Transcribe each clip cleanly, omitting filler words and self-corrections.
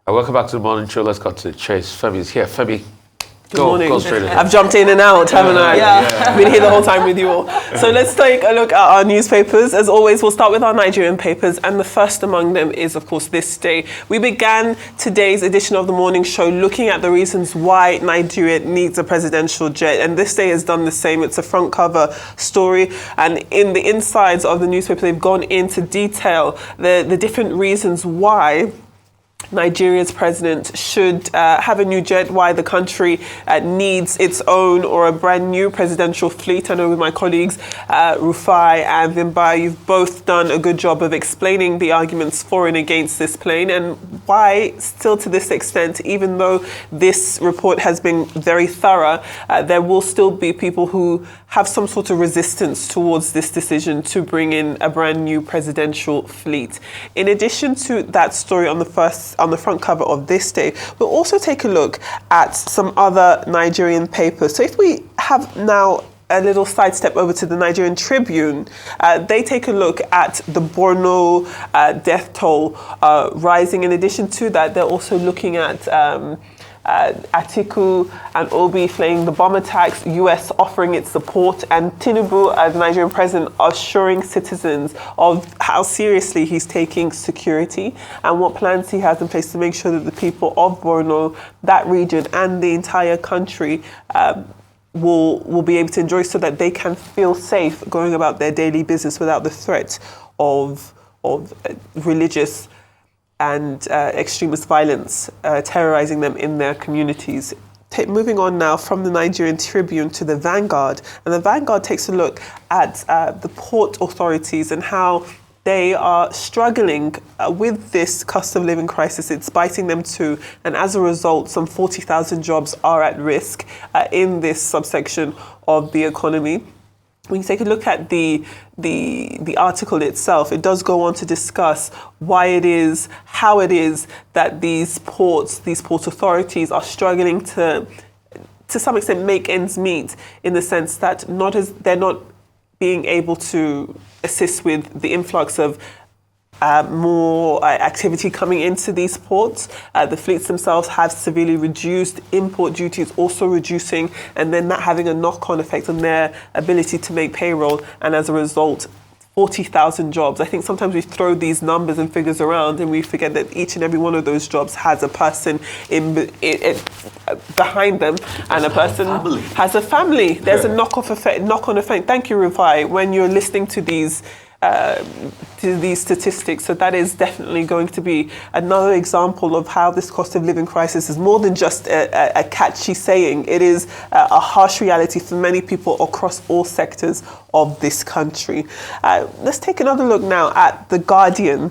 Welcome back to the morning show. Let's cut to the chase. Femi is here. Femi, Good morning. Go straight in. I've jumped in and out, haven't I? Yeah. Been here the whole time with you all. So let's take a look at our newspapers. As always, we'll start with our Nigerian papers, and the first among them is, of course, THISDAY. We began today's edition of the morning show looking at the reasons why Nigeria needs a presidential jet, and THISDAY has done the same. It's a front cover story, and in the insides of the newspaper, they've gone into detail the different reasons why Nigeria's president should have a new jet, why the country needs its own or a brand new presidential fleet. I know with my colleagues, Rufai and Vimba, you've both done a good job of explaining the arguments for and against this plane, and why still to this extent, even though this report has been very thorough, there will still be people who have some sort of resistance towards this decision to bring in a brand new presidential fleet. In addition to that story on the front cover of THISDAY, we'll also take a look at some other Nigerian papers. So if we have now a little sidestep over to the Nigerian Tribune, they take a look at the Borno death toll rising. In addition to that, they're also looking at Atiku and Obi flaying the bomb attacks, US offering its support, and Tinubu, the Nigerian president, assuring citizens of how seriously he's taking security and what plans he has in place to make sure that the people of Borno, that region, and the entire country will be able to enjoy, so that they can feel safe going about their daily business without the threat of religious and extremist violence terrorizing them in their communities. Moving on now from the Nigerian Tribune to the Vanguard, and the Vanguard takes a look at the port authorities and how they are struggling with this cost of living crisis. It's biting them too, and as a result, some 40,000 jobs are at risk in this subsection of the economy. When you take a look at the article itself, it does go on to discuss why it is, how it is that these port authorities are struggling to some extent make ends meet, in the sense that they're not being able to assist with the influx of more activity coming into these ports. The fleets themselves have severely reduced, import duties also reducing, and then that having a knock-on effect on their ability to make payroll, and as a result, 40,000 jobs. I think sometimes we throw these numbers and figures around and we forget that each and every one of those jobs has a person behind them, and a person has a family. There's a knock-on effect. Thank you, Rufai, when you're listening to these statistics. So that is definitely going to be another example of how this cost of living crisis is more than just a catchy saying. It is a harsh reality for many people across all sectors of this country. Let's take another look now at The Guardian.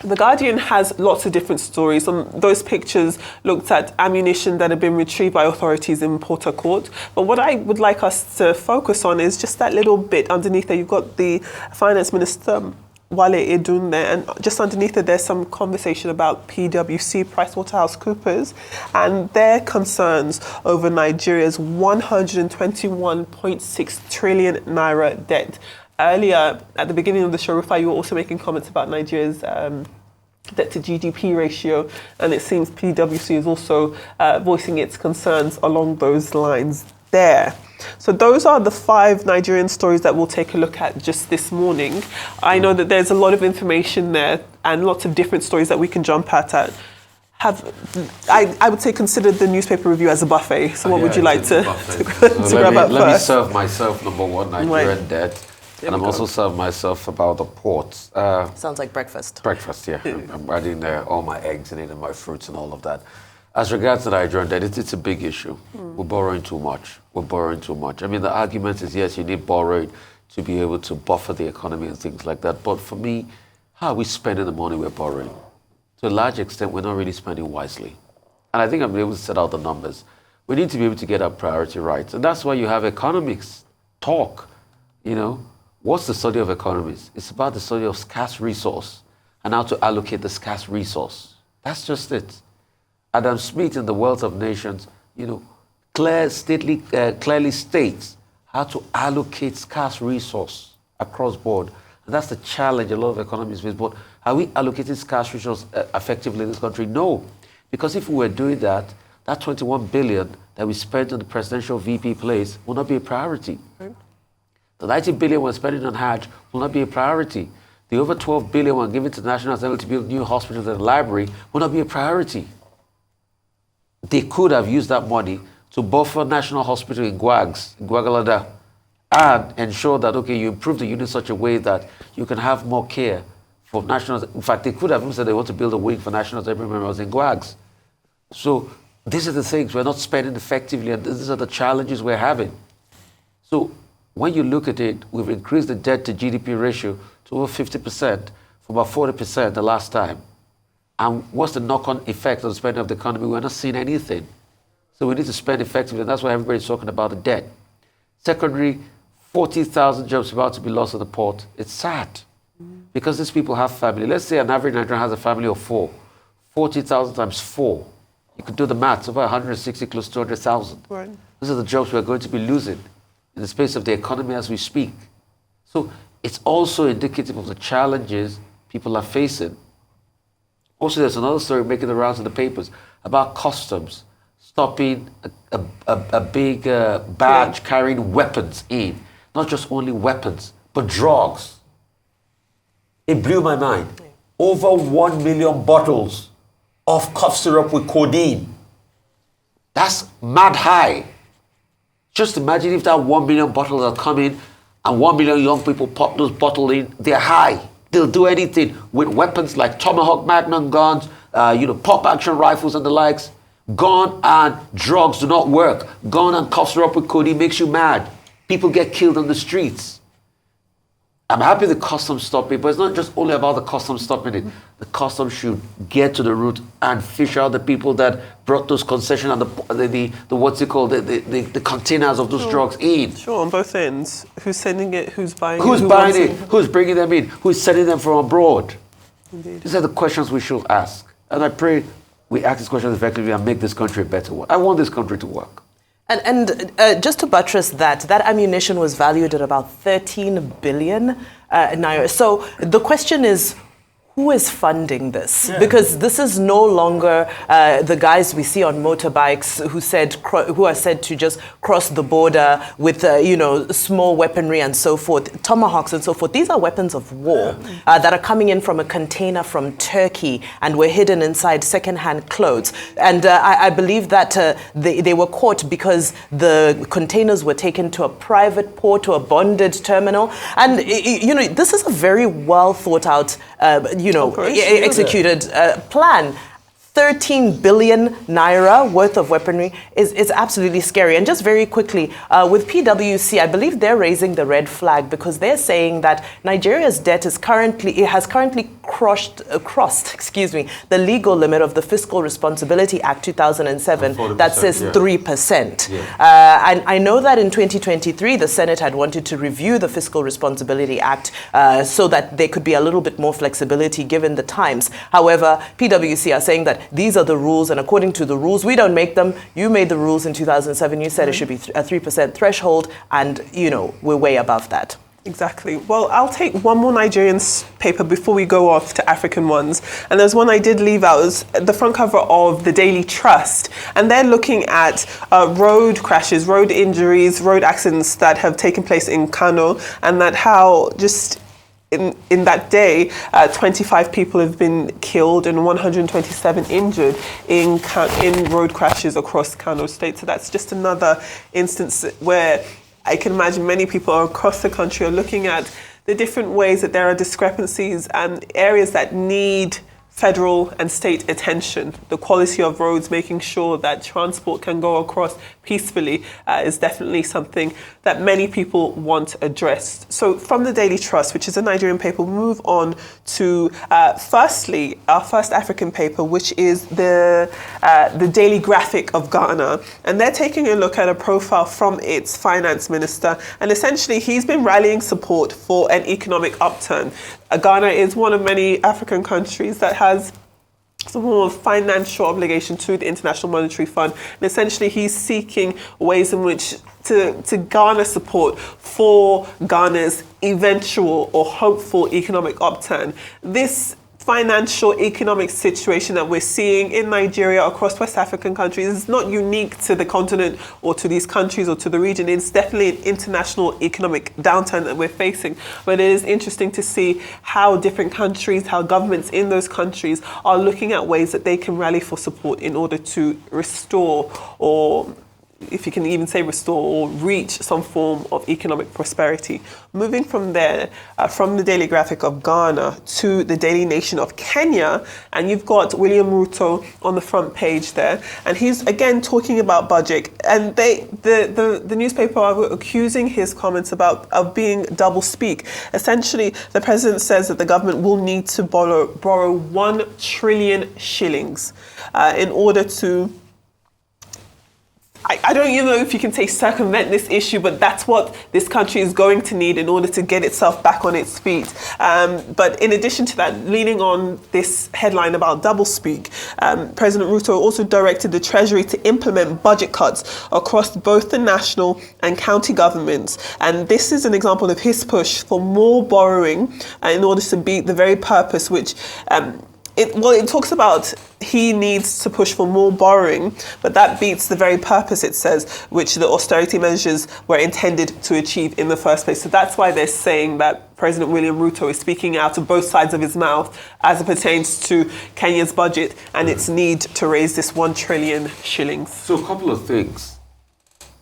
The Guardian has lots of different stories. Those pictures looked at ammunition that had been retrieved by authorities in Port Harcourt. But what I would like us to focus on is just that little bit underneath there. You've got the Finance Minister, Wale Edun, there, and just underneath it, there's some conversation about PwC, PricewaterhouseCoopers, and their concerns over Nigeria's 121.6 trillion naira debt. Earlier, at the beginning of the show, Rufai, you were also making comments about Nigeria's debt to GDP ratio, and it seems PwC is also voicing its concerns along those lines there. So those are the 5 Nigerian stories that we'll take a look at just this morning. I know that there's a lot of information there and lots of different stories that we can jump at. I would say consider the newspaper review as a buffet. So what would you like to grab up first? Let me serve myself, number one, Nigerian debt. And I'm also serving myself about the ports. Sounds like breakfast. Breakfast, yeah. I'm adding all my eggs in it and my fruits and all of that. As regards to Nigerian debt, it's a big issue. We're borrowing too much. I mean, the argument is, yes, you need borrowing to be able to buffer the economy and things like that. But for me, how are we spending the money we're borrowing? To a large extent, we're not really spending wisely. And I think I'm able to set out the numbers. We need to be able to get our priority right. And that's why you have economics talk, you know. What's the study of economies? It's about the study of scarce resource and how to allocate the scarce resource. That's just it. Adam Smith in The Wealth of Nations, you know, clearly states how to allocate scarce resource across board. And that's the challenge a lot of economies face. But are we allocating scarce resource effectively in this country? No. Because if we were doing that, that 21 billion that we spent on the presidential VP place will not be a priority. Right. The 90 billion we're spending on Hajj will not be a priority. The over 12 billion we're giving to the National Assembly to build new hospitals and a library will not be a priority. They could have used that money to buffer National Hospital in Guagalada, and ensure that, okay, you improve the unit in such a way that you can have more care for nationals. In fact, they could have even said they want to build a wing for national assembly members in Guags. So these are the things we're not spending effectively, and these are the challenges we're having. So when you look at it, we've increased the debt to GDP ratio to over 50% from about 40% the last time. And what's the knock-on effect on the spending of the economy? We're not seeing anything. So we need to spend effectively, and that's why everybody's talking about the debt. Secondly, 40,000 jobs about to be lost at the port. It's sad because these people have family. Let's say an average Nigerian has a family of 4. 40,000 times 4. You could do the maths, over 160, close to 200,000. Right. These are the jobs we're going to be losing in the space of the economy as we speak. So it's also indicative of the challenges people are facing. Also, there's another story making the rounds in the papers about customs stopping a big barge carrying weapons in. Not just only weapons, but drugs. It blew my mind. Over 1 million bottles of cough syrup with codeine. That's mad high. Just imagine if that 1 million bottles are coming and 1 million young people pop those bottles in, they're high. They'll do anything with weapons like Tomahawk Magnum guns, pop action rifles and the likes. Gun and drugs do not work. Gun and cough syrup with codeine makes you mad. People get killed on the streets. I'm happy the customs stopped it, but it's not just only about the customs stopping it. The customs should get to the root and fish out the people that brought those concessions and the containers of those drugs in. Sure, on both ends. Who's sending it? Who's buying it? Who's buying it? Who's bringing them in? Who's sending them from abroad? Indeed. These are the questions we should ask. And I pray we ask these questions effectively and make this country a better one. I want this country to work. And just to buttress that ammunition was valued at about 13 billion naira. So the question is, who is funding this? Yeah. Because this is no longer the guys we see on motorbikes who are said to just cross the border with small weaponry and so forth, tomahawks and so forth. These are weapons of war that are coming in from a container from Turkey and were hidden inside second-hand clothes. And I believe that they were caught because the containers were taken to a private port, to a bonded terminal. And this is a very well thought out executed plan. 13 billion naira worth of weaponry is absolutely scary. And just very quickly, with PwC, I believe they're raising the red flag because they're saying that Nigeria's debt has currently crossed the legal limit of the Fiscal Responsibility Act 2007 that says 3%. Yeah. And I know that in 2023, the Senate had wanted to review the Fiscal Responsibility Act so that there could be a little bit more flexibility given the times. However, PwC are saying that these are the rules, and according to the rules, we don't make them. You made the rules in 2007. You said it should be a 3% threshold, and we're way above that. Exactly. Well, I'll take one more Nigerian paper before we go off to African ones. And there's one I did leave out. It was the front cover of the Daily Trust. And they're looking at road crashes, road injuries, road accidents that have taken place in Kano, and that how just in that day, 25 people have been killed and 127 injured in road crashes across Kano State. So that's just another instance where I can imagine many people across the country are looking at the different ways that there are discrepancies and areas that need federal and state attention. The quality of roads, making sure that transport can go across peacefully is definitely something that many people want addressed. So from the Daily Trust, which is a Nigerian paper, we'll move on to firstly our first African paper, which is the Daily Graphic of Ghana. And they're taking a look at a profile from its finance minister. And essentially he's been rallying support for an economic upturn. Ghana is one of many African countries that has some form of financial obligation to the International Monetary Fund. And essentially he's seeking ways in which to garner support for Ghana's eventual or hopeful economic upturn. This financial economic situation that we're seeing in Nigeria, across West African countries, is not unique to the continent or to these countries or to the region. It's definitely an international economic downturn that we're facing. But it is interesting to see how different countries, how governments in those countries are looking at ways that they can rally for support in order to restore, or if you can even say restore, or reach some form of economic prosperity. Moving from there, from the Daily Graphic of Ghana to the Daily Nation of Kenya, and you've got William Ruto on the front page there, and he's again talking about budget, and the newspaper are accusing his comments of being double speak. Essentially, the president says that the government will need to borrow 1 trillion shillings in order to, I don't even know if you can say circumvent this issue, but that's what this country is going to need in order to get itself back on its feet. But in addition to that, leaning on this headline about doublespeak, President Ruto also directed the Treasury to implement budget cuts across both the national and county governments. And this is an example of his push for more borrowing in order to beat the very purpose which it talks about he needs to push for more borrowing, but that beats the very purpose, it says, which the austerity measures were intended to achieve in the first place. So that's why they're saying that President William Ruto is speaking out of both sides of his mouth as it pertains to Kenya's budget and its need to raise this 1 trillion shillings. So a couple of things.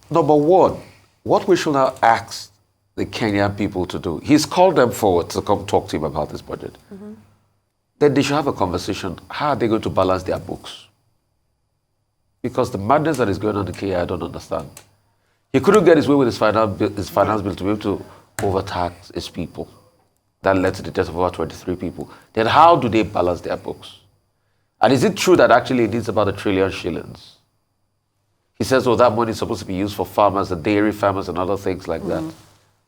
Number one, what we should now ask the Kenyan people to do, he's called them forward to come talk to him about this budget. Mm-hmm. Then they should have a conversation. How are they going to balance their books? Because the madness that is going on in Kenya, I don't understand. He couldn't get his way with his finance bill to be able to overtax his people. That led to the death of over 23 people. Then how do they balance their books? And is it true that actually it needs about 1 trillion shillings? He says, oh, that money is supposed to be used for farmers, the dairy farmers and other things like that.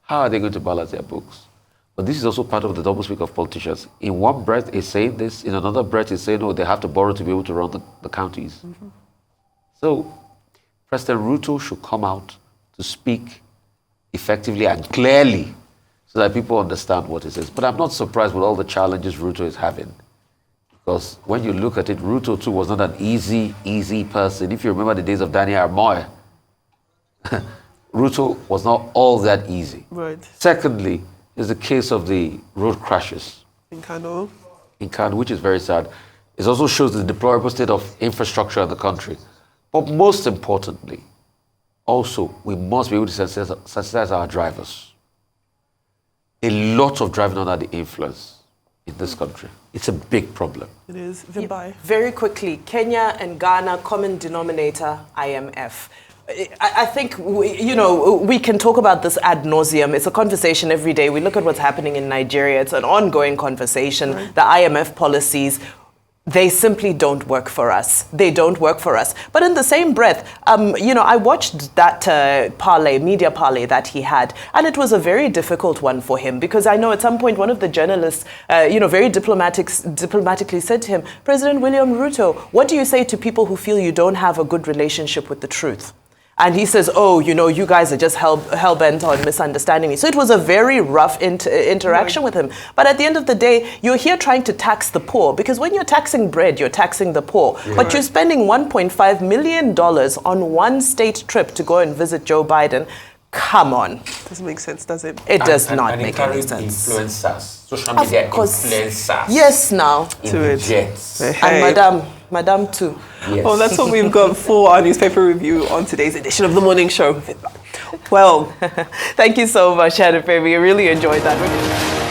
How are they going to balance their books? But this is also part of the doublespeak of politicians. In one breath, he's saying this. In another breath, he's saying, oh, they have to borrow to be able to run the counties. Mm-hmm. So President Ruto should come out to speak effectively and clearly so that people understand what it is. But I'm not surprised with all the challenges Ruto is having. Because when you look at it, Ruto too was not an easy person. If you remember the days of Daniel Armoy, Ruto was not all that easy. Right. Secondly, is the case of the road crashes in Kano, which is very sad. It also shows the deplorable state of infrastructure in the country. But most importantly, also, we must be able to sensitize our drivers. A lot of driving under the influence in this country. It's a big problem. It is. Vimbai. Very quickly, Kenya and Ghana, common denominator, IMF. I think, we can talk about this ad nauseum. It's a conversation every day. We look at what's happening in Nigeria. It's an ongoing conversation. Right. The IMF policies, they simply don't work for us. They don't work for us. But in the same breath, I watched that media parlay that he had, and it was a very difficult one for him because I know at some point one of the journalists, very diplomatically said to him, President William Ruto, what do you say to people who feel you don't have a good relationship with the truth? And he says, oh, you guys are just hell-bent on misunderstanding me. So it was a very rough interaction with him. But at the end of the day, you're here trying to tax the poor. Because when you're taxing bread, you're taxing the poor. Yeah. But you're spending $1.5 million on one state trip to go and visit Joe Biden. Come on. Doesn't make sense, does it? It does not make any sense. Influencers, social media influencers. Yes, now. To it. Hey. And Madam too. Yes. Well, that's what we've got for our newspaper review on today's edition of The Morning Show. Well, thank you so much, Hannah. We really enjoyed that.